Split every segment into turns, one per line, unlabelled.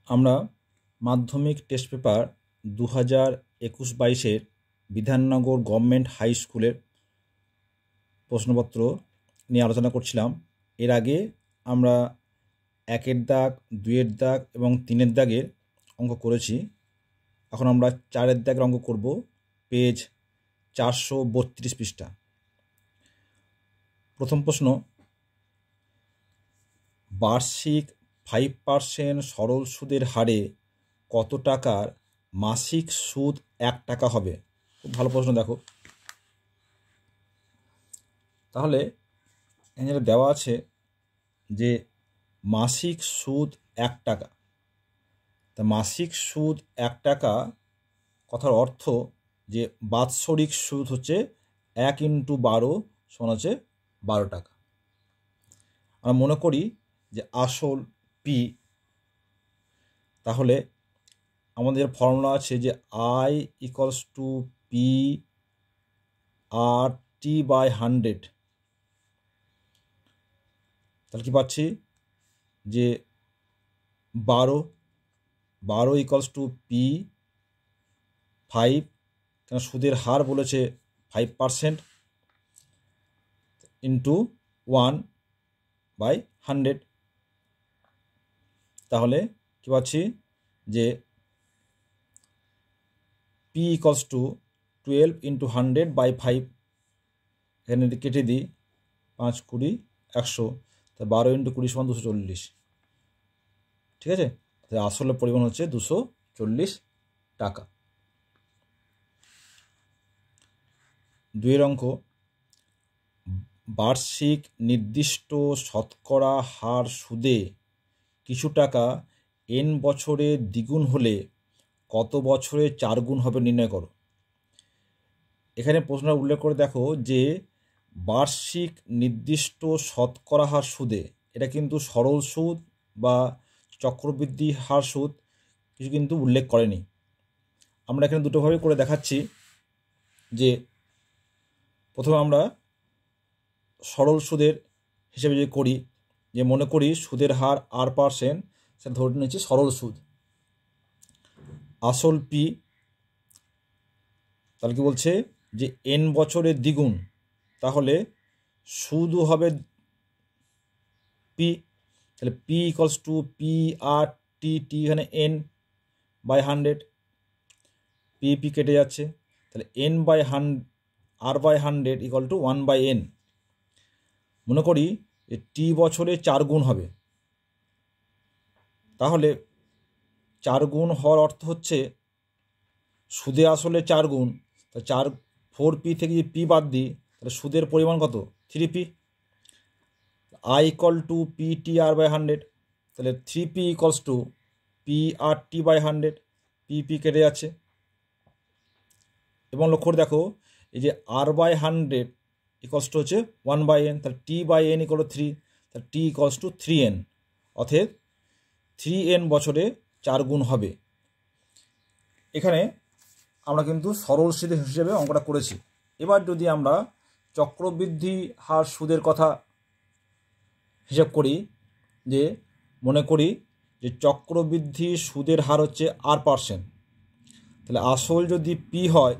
আমরা Madhyamik test paper 2021-22 Bidhannagar government high স্কুলের প্রশ্নপত্র নিয়ে আলোচনা করছিলাম। এর আগে আমরা 1-এর দাগ, 2-এর দাগ এবং 3-এর দাগের অঙ্ক করেছি। এখন আমরা 4-এর দাগের অঙ্ক করব, পেজ 432 পৃষ্ঠা। প্রথম প্রশ্ন, বার্ষিক 5% সরল সুদের হারে কত টাকার মাসিক সুদ 1 টাকা হবে? খুব ভালো প্রশ্ন। দেখো, তাহলে এখানে দেওয়া আছে যে মাসিক সুদ 1 টাকা। তা মাসিক সুদ 1 টাকা কথার অর্থ যে বাৎসরিক সুদ হচ্ছে 1 × 12 সমান হচ্ছে 12 টাকা। আমরা মনে করি যে আসল পি, তাহলে আমাদের ফর্মুলা আছে যে I = P/T/100। তাহলে কি পাচ্ছি যে 12 = P5, কেন সুদের হার বলেছে 5% × 1/100। তাহলে কি পাচ্ছি যে P = 12 × 100/5। এখানে কেটে দিই, 5 × 20 = 100, তা 12 × 20 = 240। ঠিক আছে, তাহলে আসলে পরিমাণ হচ্ছে 240 টাকা। 2-এর অঙ্ক, বার্ষিক নির্দিষ্ট শতকরা হার সুদে কিছু টাকা n বছরে দ্বিগুণ হলে কত বছরে 4 গুণ হবে নির্ণয় করো। এখানে প্রশ্নটা উল্লেখ করে দেখো যে বার্ষিক নির্দিষ্ট শতকরা হার সুদে, এটা কিন্তু সরল সুদ বা চক্রবৃদ্ধি হার সুদ কিছু কিন্তু উল্লেখ করেনি। আমরা এখানে দুটোভাবে করে দেখাচ্ছি। যে প্রথমে আমরা সরল সুদের হিসেবে যদি করি, যে মনে করি সুদের হার R%, সেটা ধরে নিচ্ছি সরল সুদ। আসল পি, তাহলে কি বলছে যে n বছরের দ্বিগুণ, তাহলে সুদও হবে পি। তাহলে P = P/T, এখানে n/100, P কেটে যাচ্ছে, তাহলে R/100 = 1/n। মনে করি যে T বছরে 4 গুণ হবে, তাহলে 4 গুণ হওয়ার অর্থ হচ্ছে সুদে আসলে 4 গুণ, তা 4p থেকে যদি P বাদ দিই তাহলে সুদের পরিমাণ কত? 3p। I = P/T/100, তাহলে 3p = P/T/100, P কেটে যাচ্ছে। এবং লক্ষ্য করে দেখো, এই যে R/100 হচ্ছে 1/n, তাহলে T/n = 3, তাহলে T = 3n, অর্থাৎ 3n বছরে 4 গুণ হবে। এখানে আমরা কিন্তু সরল সুদ হিসেবে অঙ্কটা করেছি। এবার যদি আমরা চক্রবৃদ্ধি হার সুদের কথা হিসাব করি, যে মনে করি যে চক্রবৃদ্ধি সুদের হার হচ্ছে R%, তাহলে আসল যদি P হয়,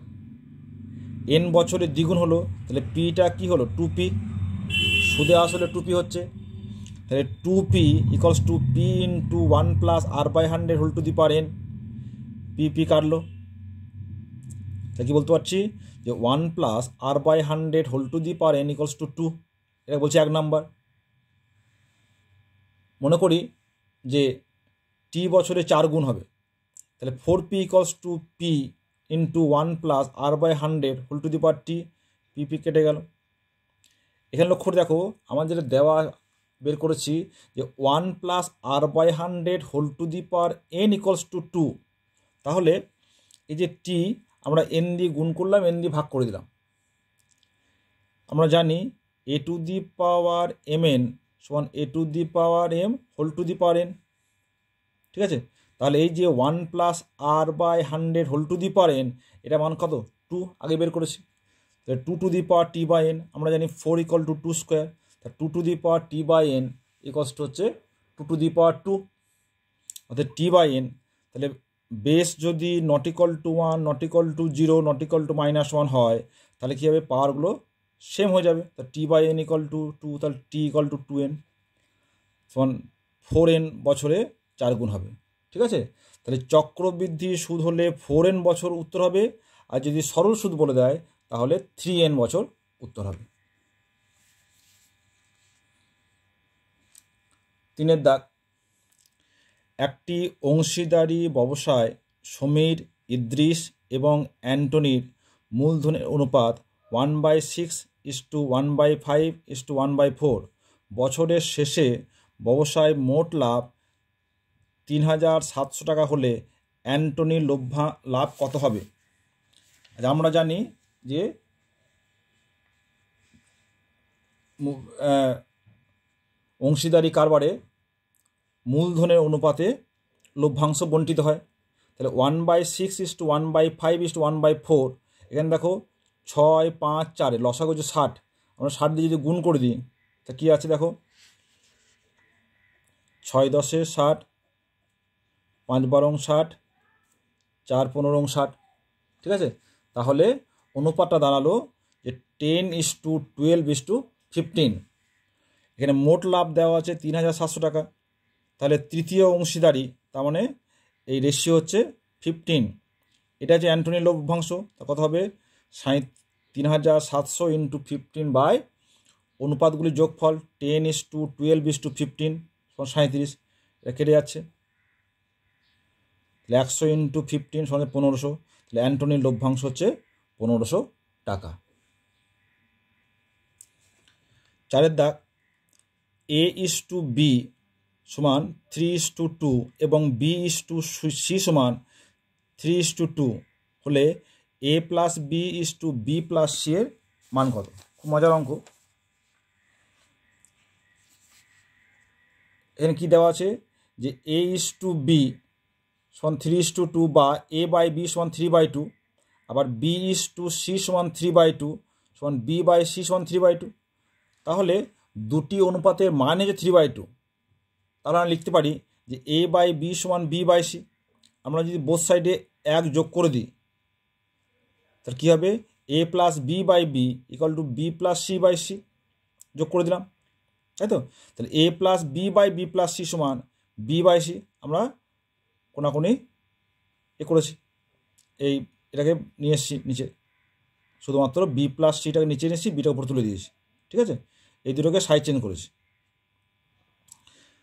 n বছরে দ্বিগুণ হলো, তাহলে Pটা কি হলো? 2p। সুদে আসলে 2p হচ্ছে, তাহলে 2p = P × 1 + R/100 P কাটলো। তাহলে কি বলতে পারছি যে 1 + R/100 = 2। এটা বলছে 1 নাম্বার। মনে করি যে T বছরে 4 গুণ হবে, তাহলে 4p = P × 1 + R/100 T, কেটে গেল। এখানে লক্ষ্য করে দেখো, আমার যেটা দেওয়া বের করেছি যে 1 + R/100 n = 2। তাহলে এই যে T আমরা n দিয়ে গুণ করলাম, n দিয়ে ভাগ করে দিলাম। আমরা জানি a⁴mn = a⁴m²n। ঠিক আছে, তাহলে এই যে 1 + R/100 এটা মান কত? 2, আগে বের করেছি। তাহলে 2^T/n, আমরা জানি 4 = 2², তা 2^T/n = হচ্ছে 2^2। অর্থাৎ টি বাই এন, তাহলে বেস যদি not equal to 1, not equal to 0, not equal to -1 হয়, তাহলে কী হবে, পাওয়ারগুলো সেম হয়ে যাবে। তা টি বাই এন ইকুয়াল টু 2, তাহলে টি ইকুয়াল টু 2n সমান 4n বছরে 4 গুণ হবে। ঠিক আছে, তাহলে চক্রবৃদ্ধি সুদ হলে 4n বছর উত্তর হবে, আর যদি সরল সুদ বলে দেয় তাহলে 3n বছর উত্তর হবে। 3 দাগ, একটি অংশীদারি ব্যবসায় সমীর, ইদ্রিস এবং অ্যান্টনির মূলধনের অনুপাত 1/6:1/5:1/4। বছরের শেষে ব্যবসায় মোট লাভ 3,700 টাকা হলে অ্যান্টনির লাভ কত হবে? আমরা জানি যে অংশীদারি কারবারে মূলধনের অনুপাতে লভ্যাংশ বণ্টিত হয়। তাহলে 1/6:1/5:1/4, এখানে দেখো 6, 5, 4, লসাগু হচ্ছে 60, আমরা 60 দিয়ে যদি গুণ করে দিই তা কী আছে দেখো, 6 10 60, 5 12 60, 4 15 60। ঠিক আছে, তাহলে অনুপাতটা দাঁড়ালো যে 10:12:15। এখানে মোট লাভ দেওয়া আছে 3,700 টাকা, তাহলে তৃতীয় অংশীদারি, তার মানে এই রেশিও হচ্ছে 15। এটা হচ্ছে অ্যান্টনির লভ্যাংশ, তা কত হবে, 3,700 × 15 বাই অনুপাতগুলির যোগফল 10:12:15 37, এটা কেটে যাচ্ছে, তাহলে 100 × 15 = 1500, তাহলে অ্যান্টনির লভ্যাংশ হচ্ছে 1500 টাকা। 4 দাগ, A:B সমান 3:2 এবং B:C সমান 3:2 হলে A + B:B + C এর মান কত? খুব মজার অঙ্ক। এখানে কী দেওয়া আছে যে A:B সমান 3:2 বা A/B সমান 3/2, আবার B:C সমান 3/2 সমান B/C সমান 3/2। তাহলে দুটি অনুপাতের মান হচ্ছে 3/2, তাহলে আমরা লিখতে পারি যে A/B সমান B/C। আমরা যদি বোথ সাইডে 1 যোগ করে দিই তাহলে কী হবে, A + B/B = B + C/C, যোগ করে দিলাম, তাই তো। তাহলে A + B/B + C সমান B/C, আমরা কোনাকুনি করেছি, এটাকে নিয়ে এসেছি নিচে, শুধুমাত্র B + Cটাকে নিচে নিয়েছি, বিটা উপর তুলে দিয়েছি। ঠিক আছে, এই দুটোকে সাইড চেঞ্জ করেছি।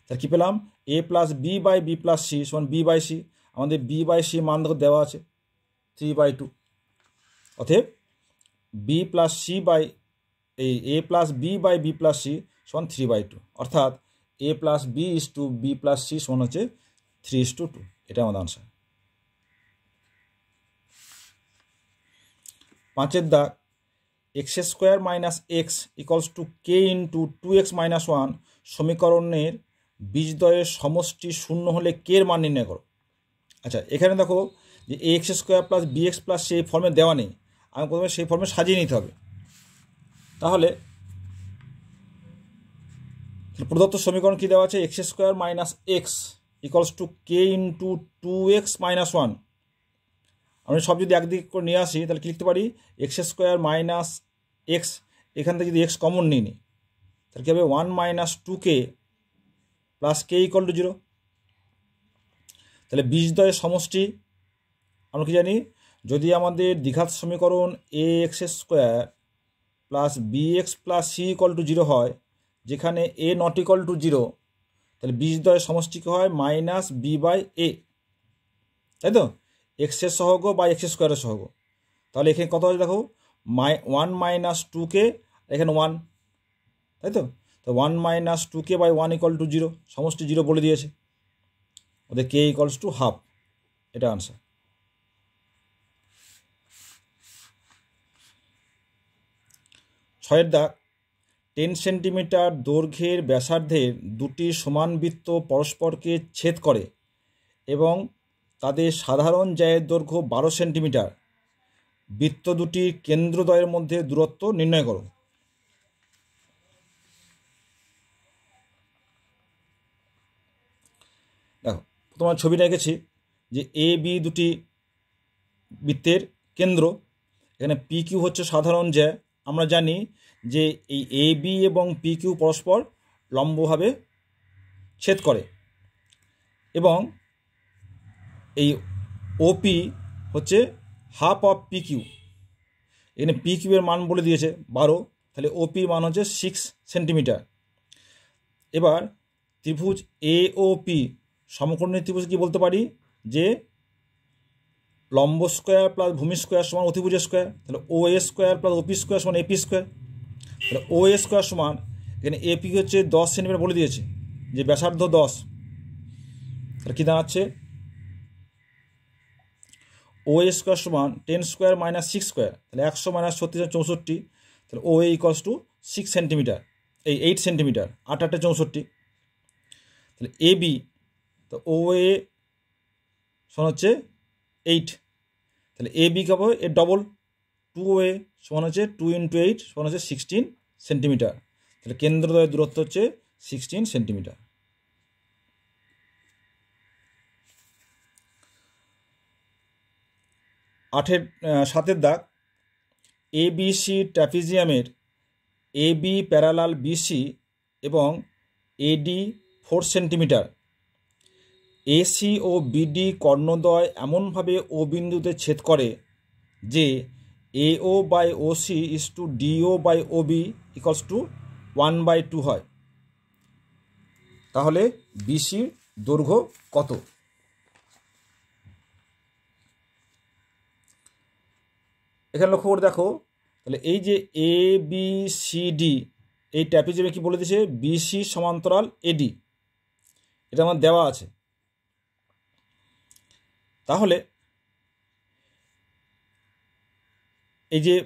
তাহলে কী পেলাম, A + B/B + C সমান B/C। আমাদের B/C মান দেওয়া আছে 3/2, অতএব B + + B/B + C সমান 3/2, অর্থাৎ A + B + C সমান হচ্ছে 3:2, এটা আমাদের আনসার। 5 দাগ, x² - x = k × 2x - 1 সমীকরণের বীজদ্বয়ের সমষ্টি 0 হলে k এর মান নির্ণয় করো। আচ্ছা, এখানে দেখো যে ax² + bx + c এই ফর্মে দেওয়া নেই, আমি প্রথমে সেই ফর্মে সাজিয়ে নিতে হবে। তাহলে প্রদত্ত সমীকরণ কী দেওয়া আছে, x² - x = k × 2x - 1। আমি সব যদি একদিকে করে নিয়ে আসি তাহলে কী লিখতে পারি, x² - x, এখান থেকে যদি x কমন নিই তাহলে কী হবে, 1 - 2k + k = 0। তাহলে বীজদ্বয়ের সমষ্টি আমরা কি জানি, যদি আমাদের দ্বিঘাত সমীকরণ ax² + bx + c = 0 হয়, যেখানে a ≠ 0, তাহলে বীজদ্বয়ের সমষ্টি কী হয়, -b/a, তাই তো, x এর সহগ বা x² এর সহগ। তাহলে এখানে কত আছে দেখো, 1 - 2k, এখানে 1, তাই তো। তো 1 - 2k/1 = 0, সমষ্টি 0 বলে দিয়েছে, ওদের k = ½ এটা আনসার। 6 দাগ, 10 সেন্টিমিটার দৈর্ঘ্যের ব্যাসার্ধের দুটি সমান বৃত্ত পরস্পরকে ছেদ করে এবং তাদের সাধারণ জ্যায়ের দৈর্ঘ্য 12 সেন্টিমিটার। বৃত্ত দুটির কেন্দ্রদ্বয়ের মধ্যে দূরত্ব নির্ণয় করো। দেখো, তোমার ছবিটা এঁকেছি যে এ বি দুটি বৃত্তের কেন্দ্র। এখানে পি কিউ হচ্ছে সাধারণ জ্যা। আমরা জানি যে এই এ বি এবং পি কিউ পরস্পর লম্বভাবে ছেদ করে এবং এই ওপি হচ্ছে হাফ অফ পি কিউ। এখানে পি কিউ এর মান বলে দিয়েছে 12, তাহলে ওপির মান হচ্ছে 6 সেন্টিমিটার। এবার ত্রিভুজ এ ও পি সমকোণী ত্রিভুজ কি বলতে পারি যে লম্ব স্কোয়ার প্লাস ভূমি স্কোয়ার সমান অতিভুজ স্কোয়ার, তাহলে ও এ স্কোয়ার প্লাস ওপি স্কোয়ার সমান এপি স্কোয়ার। তাহলে ও এ স্কোয়ার সমান এখানে এপি হচ্ছে 10 সেন্টিমিটার বলে দিয়েছে যে ব্যাসার্ধ 10, তাহলে কী দাঁড়াচ্ছে ও এ স্কোয়ার সমান 10 স্কোয়ার মাইনাস 6 স্কোয়ার, তাহলে 100 মাইনাস 36 64, তাহলে ও এ ইকলস টু 6 সেন্টিমিটার, এই 8 সেন্টিমিটার, 8 8 64। তাহলে এ বি, তো ও এ সমান হচ্ছে 8, তাহলে এ বি কবে এর ডবল 2 ও এ সমান হচ্ছে 2 × 8 সমান হচ্ছে 16 সেন্টিমিটার। তাহলে কেন্দ্রদ্বয়ের দূরত্ব হচ্ছে 16 সেন্টিমিটার। 7 দাগ, এ বি সি ট্র্যাপিজিয়ামের এ বি প্যারালাল বিসি এবং এডি 4 সেন্টিমিটার, এসি ও বিডি কর্ণদ্বয় এমনভাবে ও বিন্দুতে ছেদ করে যে AO by O C is to DO by O B equals to 1/2 হয়, তাহলে বিসির দৈর্ঘ্য কত? এখানে লক্ষ্য করে দেখো, তাহলে এই যে এ বি সি ডি এই ট্র্যাপিজিয়ামে কি বলে দিয়েছে বিসি সমান্তরাল এডি, এটা আমার দেওয়া আছে। তাহলে এই যে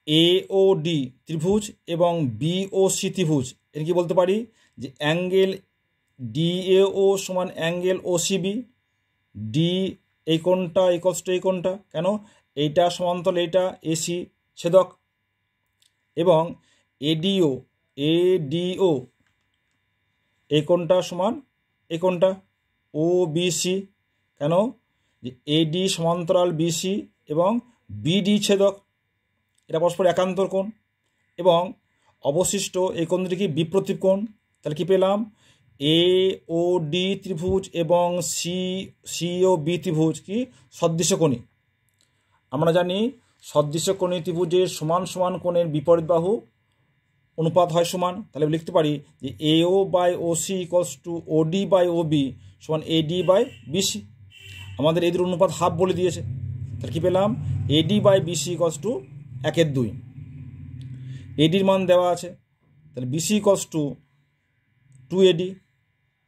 এ ও ডি ত্রিভুজ এবং বি ও সি ত্রিভুজ, এর কি বলতে পারি যে অ্যাঙ্গেল ডিএও সমান অ্যাঙ্গেল ও সিবি, ডি এই কোণটা ইকলস টু এই কোণটা, কেন এইটা সমান্তরাল এইটা এসি ছেদক, এবং এডিও এই কোণটা সমান এই কোণটা ও বিসি, কেন যে এডি সমান্তরাল বিসি এবং বিডি ছেদক, এটা পরস্পর একান্তর কোণ, এবং অবশিষ্ট এই কোণ দুটি কি বিপ্রতীপ কোণ। তাহলে কি পেলাম এ ও ডি ত্রিভুজ এবং সি ও বি ত্রিভুজ কি সদৃশকোণী। আমরা জানি সদৃশকোণী ত্রিভুজের সমান সমান কোণের বিপরীত বাহু অনুপাত হয় সমান, তাহলে লিখতে পারি যে AO by O C equals to OD by O B সমান এডি বাই বিসি। আমাদের এদের অনুপাত হাফ বলে দিয়েছে, তাহলে কী পেলাম AD by BC equals to 1/2। এডির মান দেওয়া আছে, তাহলে বিসি ইকলস টু 2AD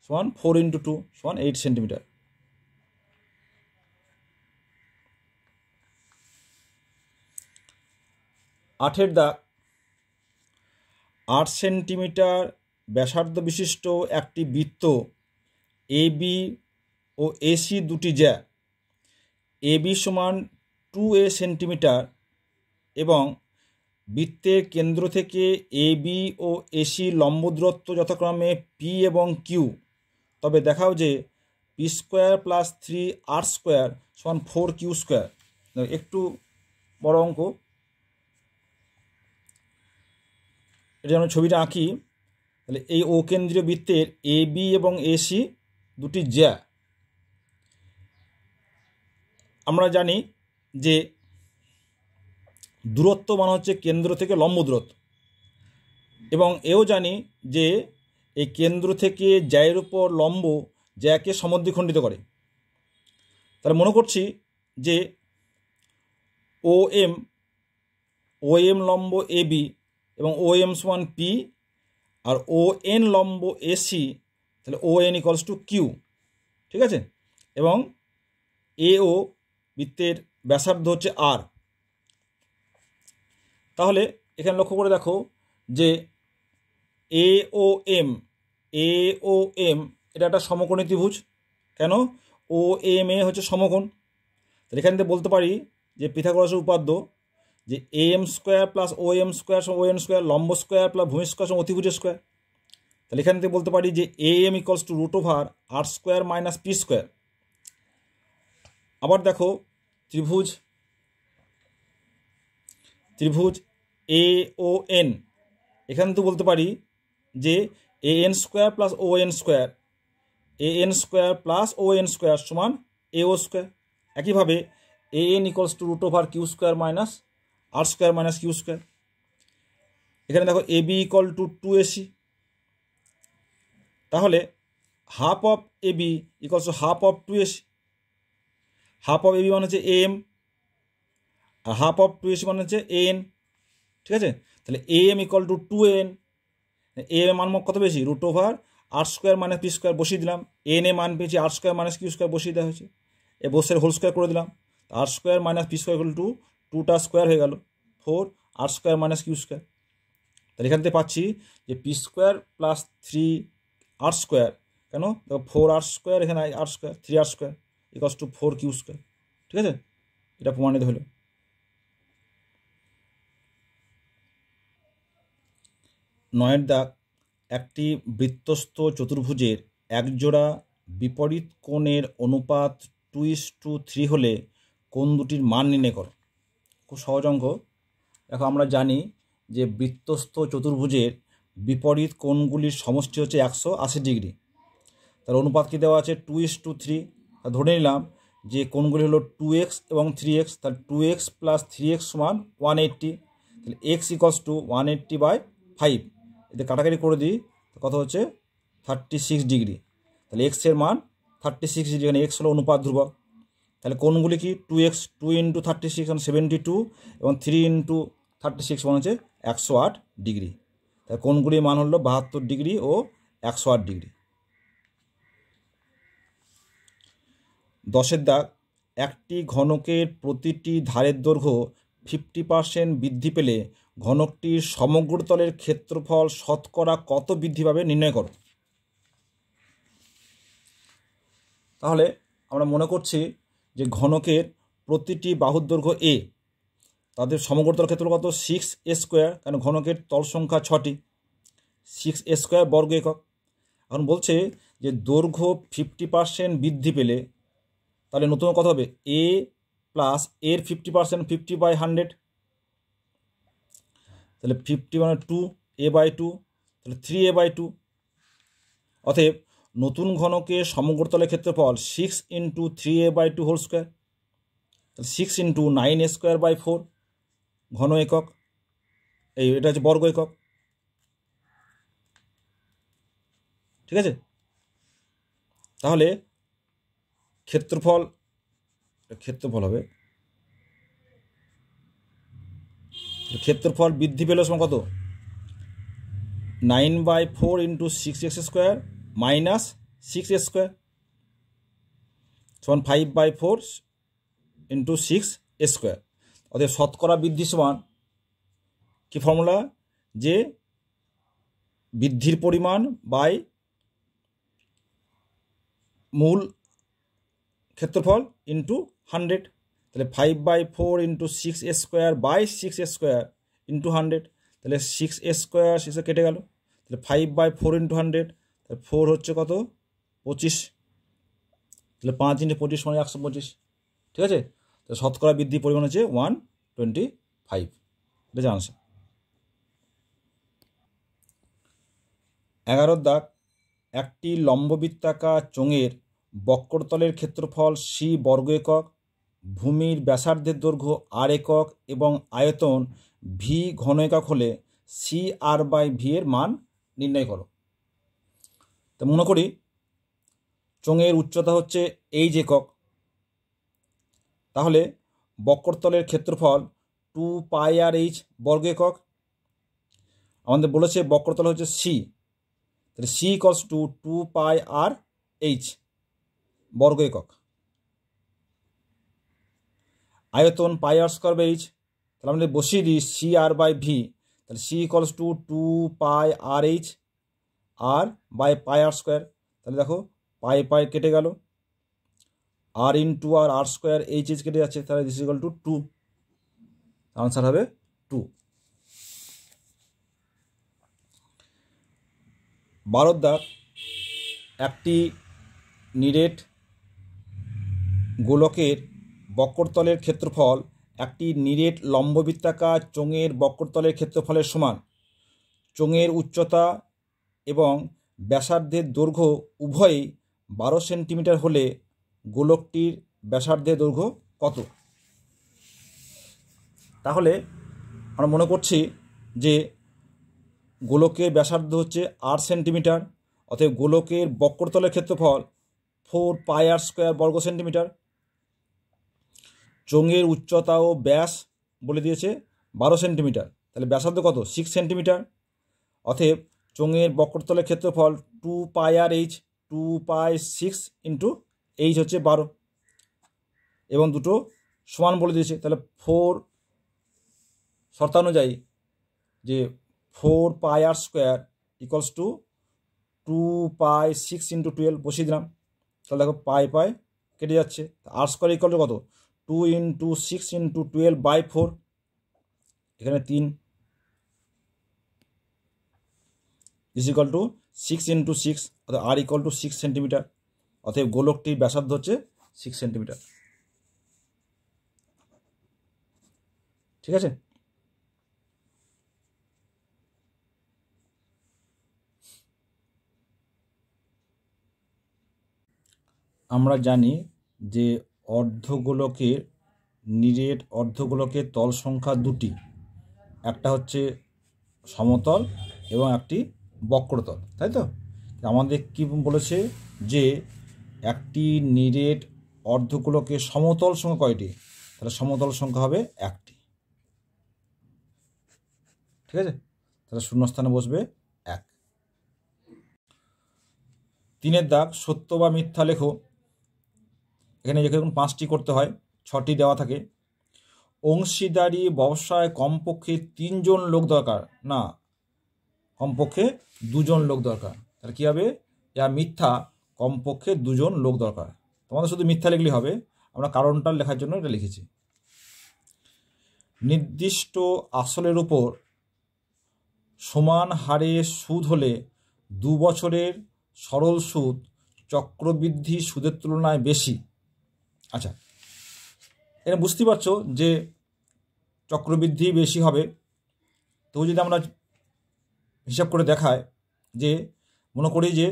সমান 4 × 2 সমান 8 সেন্টিমিটার। 8 দাগ, 8 সেন্টিমিটার ব্যাসার্ধ বিশিষ্ট একটি বৃত্ত এ বি ও এসি দুটি জ্যা, এ বি সমান 2A সেন্টিমিটার এবং বৃত্তের কেন্দ্র থেকে এ বি ও এসি লম্ব দূরত্ব যথাক্রমে পি এবং কিউ, তবে দেখাও যে p square plus 3R square সমান 4Q স্কোয়ার। একটু বড় অঙ্ক, এটা যেমন ছবিটা আঁকি, তাহলে এই ও কেন্দ্রীয় বৃত্তের এ বি এবং এসি দুটি জ্যা, আমরা জানি যে দূরত্ব মানে হচ্ছে কেন্দ্র থেকে লম্ব দূরত্ব, এবং এও জানি যে এই কেন্দ্র থেকে জ্যায়ের উপর লম্ব জ্যাকে সমদ্বিখণ্ডিত করে। তাহলে মনে করছি যে ও এম লম্ব এ বি এবং ও এম সমান পি আর ও এন লম্ব এসি, তাহলে O N equals to Q, ঠিক আছে, এবং এ ও বৃত্তের ব্যাসার্ধ হচ্ছে আর। তাহলে এখানে লক্ষ্য করে দেখো যে এ ও এম এটা একটা সমকোণী ত্রিভুজ, কেন ও এম এ হচ্ছে সমকোণ। তাহলে এখান থেকে বলতে পারি যে পিথাগোরাসের উপপাদ্য যে A M square plus O M square সমান ও এন স্কোয়ার, লম্ব স্কোয়ার প্লাস ভূমি স্কোয়ার সমান অতিভুজ স্কোয়ার। তাহলে এখান থেকে বলতে পারি যে AM equals to root over R square minus P square. আবার দেখো ত্রিভুজ AON, এখান থেকে বলতে পারি যে AN square plus ON square, AN square plus ON square সমান AO স্কোয়ার। একইভাবে AN equals to root over Q square minus R square minus Q square. এখানে দেখো AB ইকুয়াল টু 2AC, তাহলে half of AB equals to half of 2AC। Half of AB মানে হচ্ছে AM R half of 2AC মানে হচ্ছে AN, ঠিক আছে। তাহলে AM equal to 2AN, AM এর মান কত বেশি, রুট ওভার আর স্কোয়ার মাইনাস পি স্কোয়ার বসিয়ে দিলাম, AN এর মান পেয়েছি r square minus Q square বসিয়ে দেওয়া হয়েছে, এ বসের হোল স্কোয়ার করে দিলাম, r square minus P square equal to 2টা স্কোয়ার হয়ে গেল 4 r square minus Q square. তাহলে এখান থেকে পাচ্ছি যে p square plus 3 r square, কেন দেখো 4 আর স্কোয়ার, এখানে r square 3 r square equals to 4 Q square, ঠিক আছে, এটা প্রমাণিত হলো। 9 দাগ, একটি বৃত্তস্থ চতুর্ভুজের একজোড়া বিপরীত কোণের অনুপাত 2:3 হলে কোণ দুটির মান নির্ণয় করো। খুব সহজ অঙ্ক। দেখো আমরা জানি যে বৃত্তস্থ চতুর্ভুজের বিপরীত কোণগুলির সমষ্টি হচ্ছে 180 ডিগ্রি। তার অনুপাত কি দেওয়া আছে 2:3। ধরে নিলাম যে কোণগুলি হলো 2x এবং 3x, তাহলে 2x প্লাস 3x সমান 180, তাহলে x ইকুয়ালস টু 180/5। এতে কাটাকাটি করে দিই, কত হচ্ছে 36 ডিগ্রি। তাহলে x এর মান 36 ডিগ্রি, এখানে x হলো অনুপাত ধ্রুবক। তাহলে কোণগুলি কি 2x 2 × 36 মানে 72 এবং 3 × 36 মানে হচ্ছে 108 ডিগ্রি। তাহলে কোণগুলির মান হলো 72 ডিগ্রি ও 108 ডিগ্রি। 10 দাগ, একটি ঘনকের প্রতিটি ধারের দৈর্ঘ্য 50% বৃদ্ধি পেলে ঘনকটির সমগ্র তলের ক্ষেত্রফল শতকরা কত বৃদ্ধি পাবে নির্ণয় করো। তাহলে আমরা মনে করছি যে ঘনকের প্রতিটি বাহুর দৈর্ঘ্য A, তাদের সমগ্র তল ক্ষেত্রফল কত 6a², কারণ ঘনকের তল সংখ্যা 6টি, 6a² বর্গ একক। এখন বলছে যে দৈর্ঘ্য 50% বৃদ্ধি পেলে তাহলে নতুন কত হবে A প্লাস এর 50% 50/100, তাহলে 50 মানে 2a/2, তাহলে 3a/2। অতএব নতুন ঘনকের সমগ্র তলের ক্ষেত্রফল 6 × 3a/2 হোল স্কোয়ার, তাহলে 6 × 9a²/4 ঘন একক, এটা হচ্ছে বর্গ একক, ঠিক আছে। তাহলে ক্ষেত্রফল হবে, ক্ষেত্রফল বৃদ্ধি পেল সমান কত 9/4 × 6x² মাইনাস 6a² সমান 5/4 × 6a²। অতএব শতকরা বৃদ্ধি সমান কি ফর্মুলা, যে বৃদ্ধির পরিমাণ বাই মূল ক্ষেত্রফল ইন্টু 100, তাহলে 5/4 × 6a² ইন্টু 100, তাহলে 6a² 6 কেটে গেল, তাহলে 5/4 × 100, তাহলে 4 হচ্ছে কত 25, তাহলে 5 × 25 মানে 125, ঠিক আছে। তাহলে শতকরা বৃদ্ধির পরিমাণ হচ্ছে 125, এটা জানছে। 11 দাগ, একটি লম্ববৃত্তাকার চোঙের বক্রতলের ক্ষেত্রফল c বর্গ একক, ভূমির ব্যাসার্ধের দৈর্ঘ্য r একক এবং আয়তন v ঘন একক হলে CR/v এর মান নির্ণয় করো। তো মনে করি চোঙের উচ্চতা হচ্ছে h একক, তাহলে বক্রতলের ক্ষেত্রফল 2πr/h বর্গ একক। আমাদের বলেছে বক্রতল হচ্ছে c, তাহলে c ইকুয়ালস টু 2πr/h বর্গ একক। আয়তন πr²/h, তাহলে আমরা বসিয়ে দিই CR/v, তাহলে c equals to 2πr/h r/πr², তাহলে দেখো পাই কেটে গেল, r × r² h কেটে যাচ্ছে, তাহলে দিস ইকুয়াল টু 2, আনসার হবে 2। 12 দাগ, একটি নিরেট গোলকের বক্রতলের ক্ষেত্রফল একটি নিরেট লম্ববৃত্তাকার চোঙের বক্রতলের ক্ষেত্রফলের সমান। চোঙের উচ্চতা এবং ব্যাসার্ধের দৈর্ঘ্য উভয়ই 12 সেন্টিমিটার হলে গোলকটির ব্যাসার্ধের দৈর্ঘ্য কত? তাহলে আমরা মনে করছি যে গোলকের ব্যাসার্ধ হচ্ছে 8 সেন্টিমিটার, অতএব গোলকের বক্রতলের ক্ষেত্রফল 4πr² বর্গ সেন্টিমিটার। চোঙের উচ্চতা ও ব্যাস বলে দিয়েছে 12 সেন্টিমিটার, তাহলে ব্যাসার্ধ কত? 6 সেন্টিমিটার। অতএব চোঙের বক্রতলের ক্ষেত্রফল 2πrh, 2π6 ইন্টু h হচ্ছে 12, এবং দুটো সমান বলে দিয়েছে। তাহলে 4 শর্তানুযায়ী যে 4πr² ইকুয়ালস টু 2π6 ইন্টু 12 বসিয়ে দিলাম। তাহলে দেখো পাই কেটে যাচ্ছে। r² ইকুয়াল টু কত? 2 ইন্টু 6 ইন্টু 12/4, এখানে 3 ইজ ইকুয়াল টু 6 ইন্টু 6, অর্থাৎ r ইকুয়াল টু 6 সেন্টিমিটার। অতএব গোলকটির ব্যাসার্ধ হচ্ছে 6 সেন্টিমিটার। ঠিক আছে? আমরা জানি যে অর্ধগোলকের নিরেট অর্ধগোলকের তল সংখ্যা দুটি, একটা হচ্ছে সমতল এবং একটি বক্রতল, তাই তো? আমাদের কি বলেছে যে একটি নিরেট অর্ধগোলকের সমতল সংখ্যা কয়টি? তাহলে সমতল সংখ্যা হবে একটি। ঠিক আছে? তাহলে শূন্যস্থানে বসবে 1। 3 দাগ, সত্য বা মিথ্যা লেখো। এখানে যখন 5টি করতে হয়, 6টি দেওয়া থাকে। অংশীদারি ব্যবসায় কমপক্ষে 3 জন লোক দরকার, না কমপক্ষে 2 জন লোক দরকার। তাহলে কী হবে? ইয়া মিথ্যা, কমপক্ষে 2 জন লোক দরকার। তোমাদের শুধু মিথ্যা লিখলেই হবে, আমরা কারণটা লেখার জন্য এটা লিখেছি। নির্দিষ্ট আসলের উপর সমান হারে সুদ হলে 2 বছরের সরল সুদ চক্রবৃদ্ধি সুদের তুলনায় বেশি। আচ্ছা, এটা বুঝতে পারছো যে চক্রবৃদ্ধি বেশি হবে। তো যদি আমরা হিসাব করে দেখায় যে মনে করি যে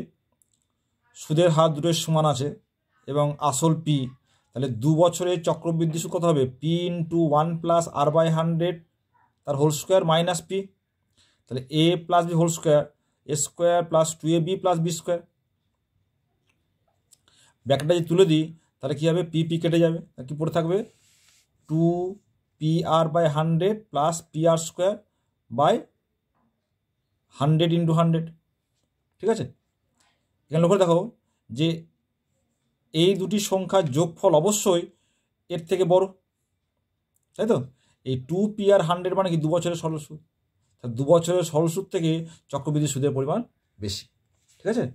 সুদের হার দুটোর সমান আছে এবং আসল পি, তাহলে 2 বছরের চক্রবৃদ্ধি সুদ কত হবে? পি ইন্টু 1 প্লাস r/100 তার হোল স্কোয়ার মাইনাস পি। তাহলে a plus b whole square, a square plus 2ab plus b square. ব্যাকেটটা যদি তুলে দিই তাহলে কী হবে? পি কেটে যাবে, কি পড়ে থাকবে? 2pr/100 plus pr² by 100 into 100। ঠিক আছে? এখানে লক্ষ্য দেখো যে এই দুটি সংখ্যার যোগফল অবশ্যই এর থেকে বড়, তাই তো? এই 2pr/100 মানে কি? 2 বছরের সরল সুদ। 2 বছরের সরল সুদ থেকে চক্রবৃদ্ধি সুদের পরিমাণ বেশি। ঠিক আছে?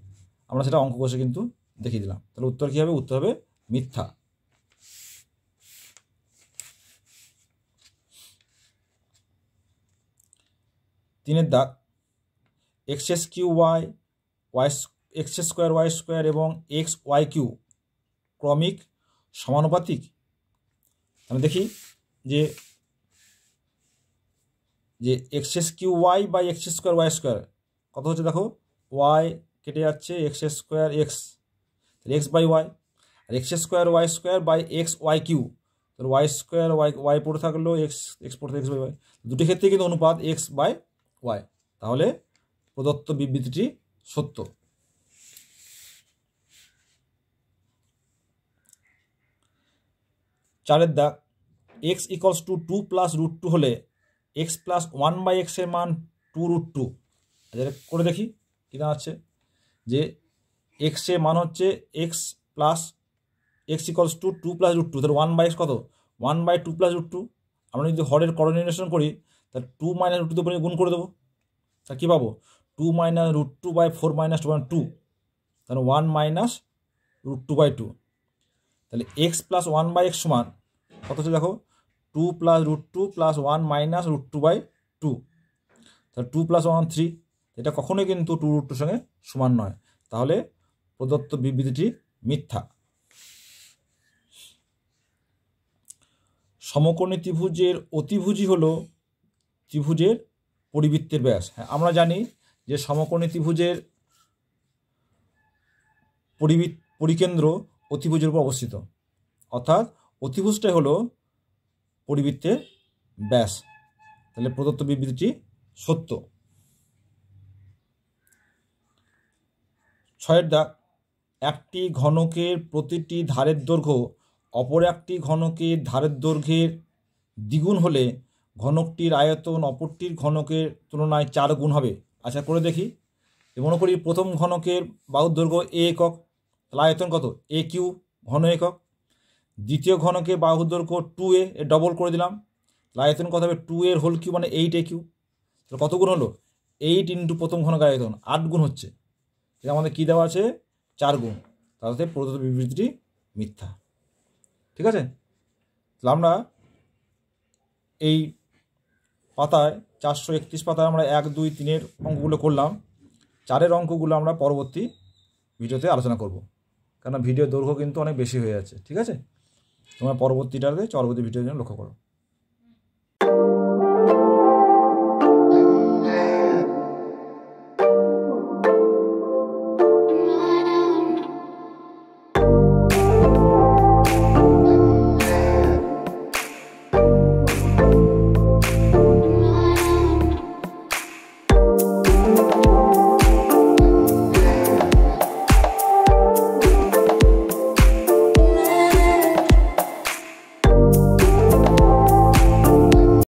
আমরা সেটা অঙ্ক কষে কিন্তু দেখিয়ে দিলাম। তাহলে উত্তর কী হবে? উত্তর হবে মিথ্যা। তিনের দাগ, x² এবং xy³ ক্রমিক সমানুপাতিক। আমি দেখি যে x² বাই x² কত হচ্ছে? দেখো y কেটে যাচ্ছে, x² x, তাহলে x বাই y, আর x² বাই xy³ তাহলে y² y পড়ে থাকলো, x পড়ে থাকলো x বাই y। দুটি ক্ষেত্রে কিন্তু অনুপাত x বাই y। তাহলে প্রদত্ত বিবৃতিটি সত্য। চারের দাগ, x ইকুয়ালস টু 2 প্লাস √2 হলে x প্লাস 1/x এর মান 2√2। করে দেখি কী দাঁড়াচ্ছে যে x এর মান হচ্ছে x plus x equals to 2 plus √2, তাহলে 1/x কত? 1/2 প্লাস √2। আমরা যদি হরের করোনিনেশন করি তাহলে 2 মাইনাস √2 দিয়ে গুণ করে দেবো। তা কী পাবো? 2 মাইনাস √2 বাই 4 মাইনাস 2, তাহলে 1 মাইনাস √2/2। তাহলে x প্লাস 1/x সমান কত হচ্ছে? দেখো 2 প্লাস √2 প্লাস 1 মাইনাস √2/2, তাহলে 2 প্লাস 1 3, এটা কখনোই কিন্তু 2√2 সঙ্গে সমান নয়, তাহলে প্রদত্ত বিবৃতিটি মিথ্যা। সমকোণী ত্রিভুজের অতিভুজই হলো ত্রিভুজের পরিবৃত্তের ব্যাস। হ্যাঁ, আমরা জানি যে সমকোণী ত্রিভুজের পরিকেন্দ্র অতিভুজের উপর অবস্থিত, অর্থাৎ অতিভুজটাই হলো পরিবৃত্তের ব্যাস, তাহলে প্রদত্ত বিবৃতিটি সত্য। 6 দাগ, একটি ঘনকের প্রতিটি ধারের দৈর্ঘ্য অপর একটি ঘনকের ধারের দৈর্ঘ্যের দ্বিগুণ হলে ঘনকটির আয়তন অপরটির ঘনকের তুলনায় 4 গুণ হবে। আচ্ছা, করে দেখি। মনে করি প্রথম ঘনকের বাহুর দৈর্ঘ্য a একক, তাহলে আয়তন কত? a কিউব ঘন একক। দ্বিতীয় ঘনকের বাহুর দৈর্ঘ্য 2a, এর ডবল করে দিলাম, তাহলে আয়তন কত হবে? 2 এর হোল কিউব মানে 8a কিউব। তাহলে কত গুণ হলো? 8 ইন্টু প্রথম ঘনকের আয়তন 8 গুণ হচ্ছে। এটা আমাদের কী দেওয়া আছে? 4 গুণ। তাহলে প্রদত্ত বিবৃতিটি মিথ্যা। ঠিক আছে, তাহলে আমরা এই পাতায় 431 পাতায় আমরা 1, 2, 3 অঙ্কগুলো করলাম। 4 অঙ্কগুলো আমরা পরবর্তী ভিডিওতে আলোচনা করব, কারণ ভিডিওর দৈর্ঘ্য কিন্তু অনেক বেশি হয়ে যাচ্ছে। ঠিক আছে, তোমরা পরবর্তী ভিডিওর জন্য লক্ষ্য করো।